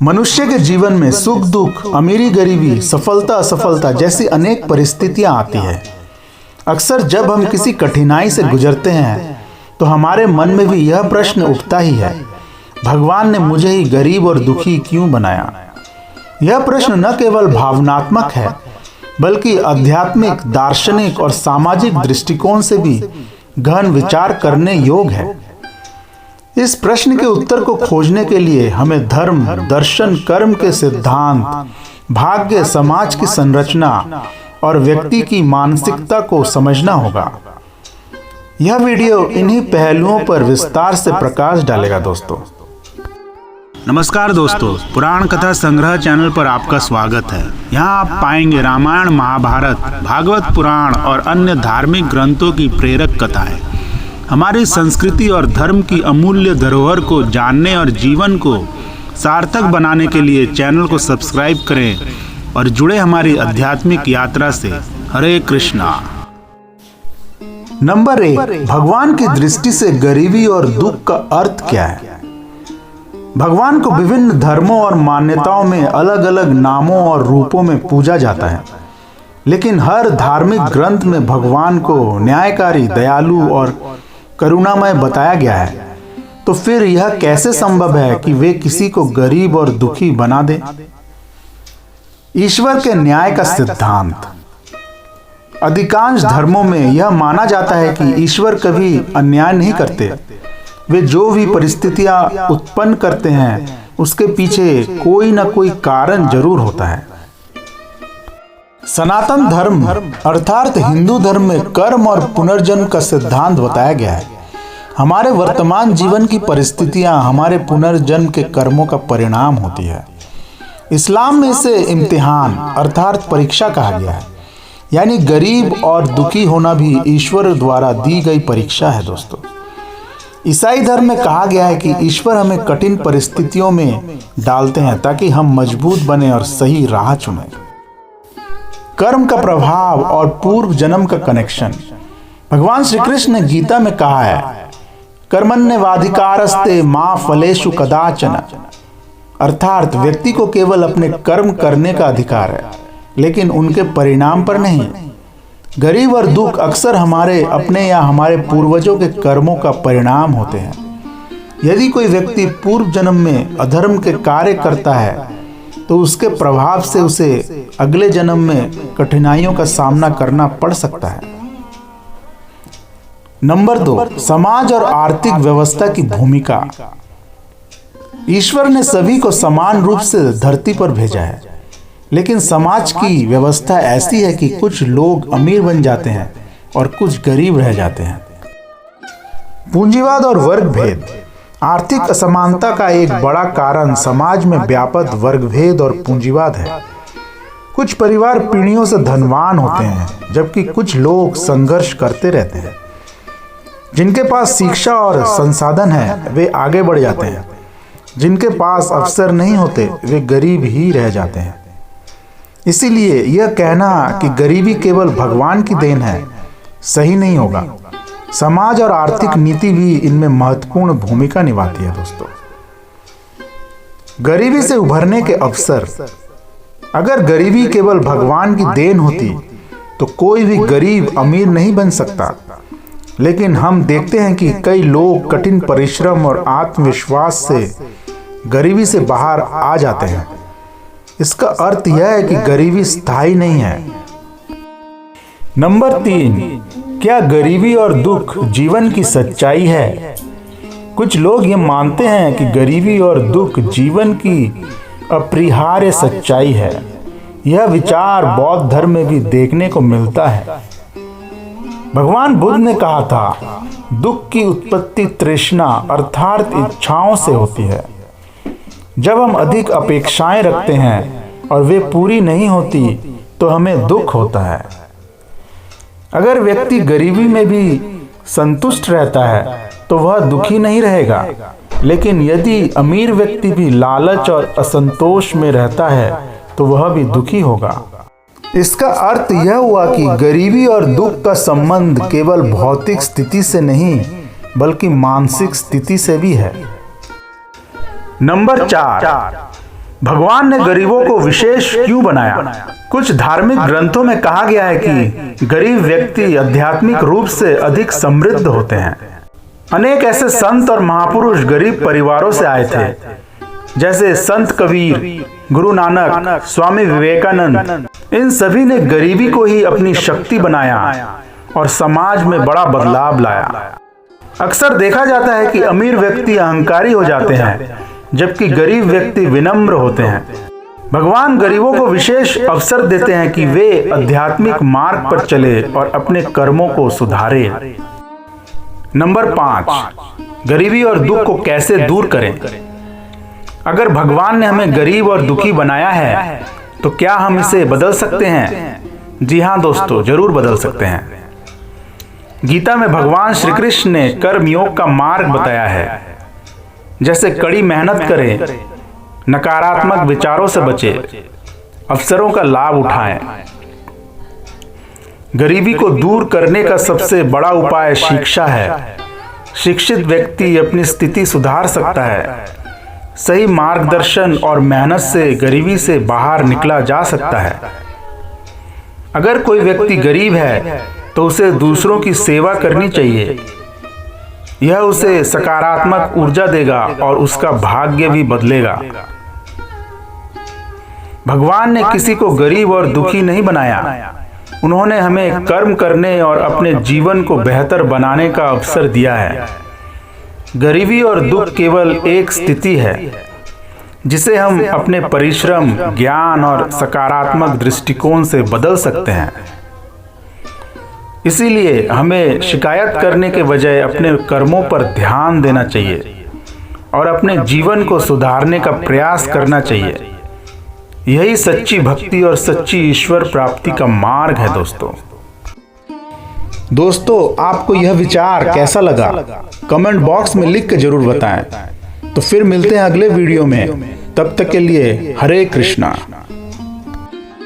मनुष्य के जीवन में सुख दुख, अमीरी गरीबी, सफलता असफलता जैसी अनेक परिस्थितियां आती है। अक्सर जब हम किसी कठिनाई से गुजरते हैं तो हमारे मन में भी यह प्रश्न उठता ही है, भगवान ने मुझे ही गरीब और दुखी क्यों बनाया। यह प्रश्न न केवल भावनात्मक है बल्कि आध्यात्मिक, दार्शनिक और सामाजिक दृष्टिकोण से भी गहन विचार करने योग्य है। इस प्रश्न के उत्तर को खोजने के लिए हमें धर्म, दर्शन, कर्म के सिद्धांत, भाग्य, समाज की संरचना और व्यक्ति की मानसिकता को समझना होगा। यह वीडियो इन्हीं पहलुओं पर विस्तार से प्रकाश डालेगा। दोस्तों नमस्कार दोस्तों, पुराण कथा संग्रह चैनल पर आपका स्वागत है। यहाँ आप पाएंगे रामायण, महाभारत, भागवत पुराण और अन्य धार्मिक ग्रंथों की प्रेरक कथाएं। हमारी संस्कृति और धर्म की अमूल्य धरोहर को जानने और जीवन को सार्थक बनाने के लिए चैनल को सब्सक्राइब करें और जुड़े हमारी आध्यात्मिक यात्रा से। हरे कृष्णा। नंबर 1, भगवान की दृष्टि से गरीबी और दुख का अर्थ क्या है। भगवान को विभिन्न धर्मों और मान्यताओं में अलग अलग नामों और रूपों में पूजा जाता है, लेकिन हर धार्मिक ग्रंथ में भगवान को न्यायकारी, दयालु और करुणामय बताया गया है। तो फिर यह कैसे संभव है कि वे किसी को गरीब और दुखी बना दे। ईश्वर के न्याय का सिद्धांत। अधिकांश धर्मों में यह माना जाता है कि ईश्वर कभी अन्याय नहीं करते। वे जो भी परिस्थितियां उत्पन्न करते हैं उसके पीछे कोई ना कोई कारण जरूर होता है। सनातन धर्म अर्थात हिंदू धर्म में कर्म और पुनर्जन्म का सिद्धांत बताया गया है। हमारे वर्तमान जीवन की परिस्थितियां हमारे पुनर्जन्म के कर्मों का परिणाम होती है। इस्लाम में इसे इम्तिहान अर्थात परीक्षा कहा गया है, यानी गरीब और दुखी होना भी ईश्वर द्वारा दी गई परीक्षा है। दोस्तों ईसाई धर्म में कहा गया है कि ईश्वर हमें कठिन परिस्थितियों में डालते हैं ताकि हम मजबूत बने और सही राह चुनें। कर्म का प्रभाव और पूर्व जन्म का कनेक्शन। भगवान श्री कृष्ण ने गीता में कहा है, कर्मण्येवाधिकारस्ते मा फलेषु कदाचन, अर्थात व्यक्ति को केवल अपने कर्म करने का अधिकार है, लेकिन उनके परिणाम पर नहीं। गरीब और दुख अक्सर हमारे अपने या हमारे पूर्वजों के कर्मों का परिणाम होते हैं। यदि कोई व्यक्ति पूर्व जन्म में अधर्म के कार्य करता है तो उसके प्रभाव से उसे अगले जन्म में कठिनाइयों का सामना करना पड़ सकता है। नंबर 2, समाज और आर्थिक व्यवस्था की भूमिका। ईश्वर ने सभी को समान रूप से धरती पर भेजा है, लेकिन समाज की व्यवस्था ऐसी है कि कुछ लोग अमीर बन जाते हैं और कुछ गरीब रह जाते हैं। पूंजीवाद और वर्ग भेद। आर्थिक असमानता का एक बड़ा कारण समाज में व्याप्त वर्गभेद और पूंजीवाद है। कुछ परिवार पीढ़ियों से धनवान होते हैं जबकि कुछ लोग संघर्ष करते रहते हैं। जिनके पास शिक्षा और संसाधन है वे आगे बढ़ जाते हैं, जिनके पास अवसर नहीं होते वे गरीब ही रह जाते हैं। इसीलिए यह कहना कि गरीबी केवल भगवान की देन है सही नहीं होगा। समाज और आर्थिक नीति भी इनमें महत्वपूर्ण भूमिका निभाती है। दोस्तों गरीबी से उभरने के अवसर। अगर गरीबी केवल भगवान की देन होती तो कोई भी गरीब अमीर नहीं बन सकता, लेकिन हम देखते हैं कि कई लोग कठिन परिश्रम और आत्मविश्वास से गरीबी से बाहर आ जाते हैं। इसका अर्थ यह है कि गरीबी स्थायी नहीं है। नंबर 3, क्या गरीबी और दुख जीवन की सच्चाई है। कुछ लोग ये मानते हैं कि गरीबी और दुख जीवन की अपरिहार्य सच्चाई है। यह विचार बौद्ध धर्म में भी देखने को मिलता है। भगवान बुद्ध ने कहा था, दुख की उत्पत्ति तृष्णा अर्थात इच्छाओं से होती है। जब हम अधिक अपेक्षाएं रखते हैं और वे पूरी नहीं होती तो हमें दुख होता है। अगर व्यक्ति गरीबी में भी संतुष्ट रहता है तो वह दुखी नहीं रहेगा, लेकिन यदि अमीर व्यक्ति भी लालच और असंतोष में रहता है तो वह भी दुखी होगा। इसका अर्थ यह हुआ कि गरीबी और दुख का संबंध केवल भौतिक स्थिति से नहीं बल्कि मानसिक स्थिति से भी है। नंबर 4, भगवान ने गरीबों को विशेष क्यों बनाया? कुछ धार्मिक ग्रंथों में कहा गया है कि गरीब व्यक्ति आध्यात्मिक रूप से अधिक समृद्ध होते हैं। अनेक ऐसे संत और महापुरुष गरीब परिवारों से आए थे, जैसे संत कबीर, गुरु नानक, स्वामी विवेकानंद। इन सभी ने गरीबी को ही अपनी शक्ति बनाया और समाज में बड़ा बदलाव लाया। अक्सर देखा जाता है कि अमीर व्यक्ति अहंकारी हो जाते हैं, जबकि गरीब व्यक्ति विनम्र होते हैं। भगवान गरीबों को विशेष अवसर देते हैं कि वे आध्यात्मिक मार्ग पर चले और अपने कर्मों को सुधारे। नंबर 5, गरीबी और दुख को कैसे दूर करें? अगर भगवान ने हमें गरीब और दुखी बनाया है, तो क्या हम इसे बदल सकते हैं? जी हाँ दोस्तों, जरूर बदल सकते हैं। गीता में भगवान श्री कृष्ण ने कर्मयोग का मार्ग बताया है, जैसे कड़ी मेहनत करें, नकारात्मक विचारों से बचें, अवसरों का लाभ उठाएं। गरीबी को दूर करने का सबसे बड़ा उपाय शिक्षा है। शिक्षित व्यक्ति अपनी स्थिति सुधार सकता है। सही मार्गदर्शन और मेहनत से गरीबी से बाहर निकला जा सकता है। अगर कोई व्यक्ति गरीब है तो उसे दूसरों की सेवा करनी चाहिए। यह उसे सकारात्मक ऊर्जा देगा और उसका भाग्य भी बदलेगा। भगवान ने किसी को गरीब और दुखी नहीं बनाया। उन्होंने हमें कर्म करने और अपने जीवन को बेहतर बनाने का अवसर दिया है। गरीबी और दुख केवल एक स्थिति है, जिसे हम अपने परिश्रम, ज्ञान और सकारात्मक दृष्टिकोण से बदल सकते हैं। इसीलिए हमें शिकायत करने के बजाय अपने कर्मों पर ध्यान देना चाहिए और अपने जीवन को सुधारने का प्रयास करना चाहिए। यही सच्ची भक्ति और सच्ची ईश्वर प्राप्ति का मार्ग है दोस्तों, आपको यह विचार कैसा लगा? कमेंट बॉक्स में लिख के जरूर बताएं। तो फिर मिलते हैं अगले वीडियो में। तब तक के लिए हरे कृष्णा।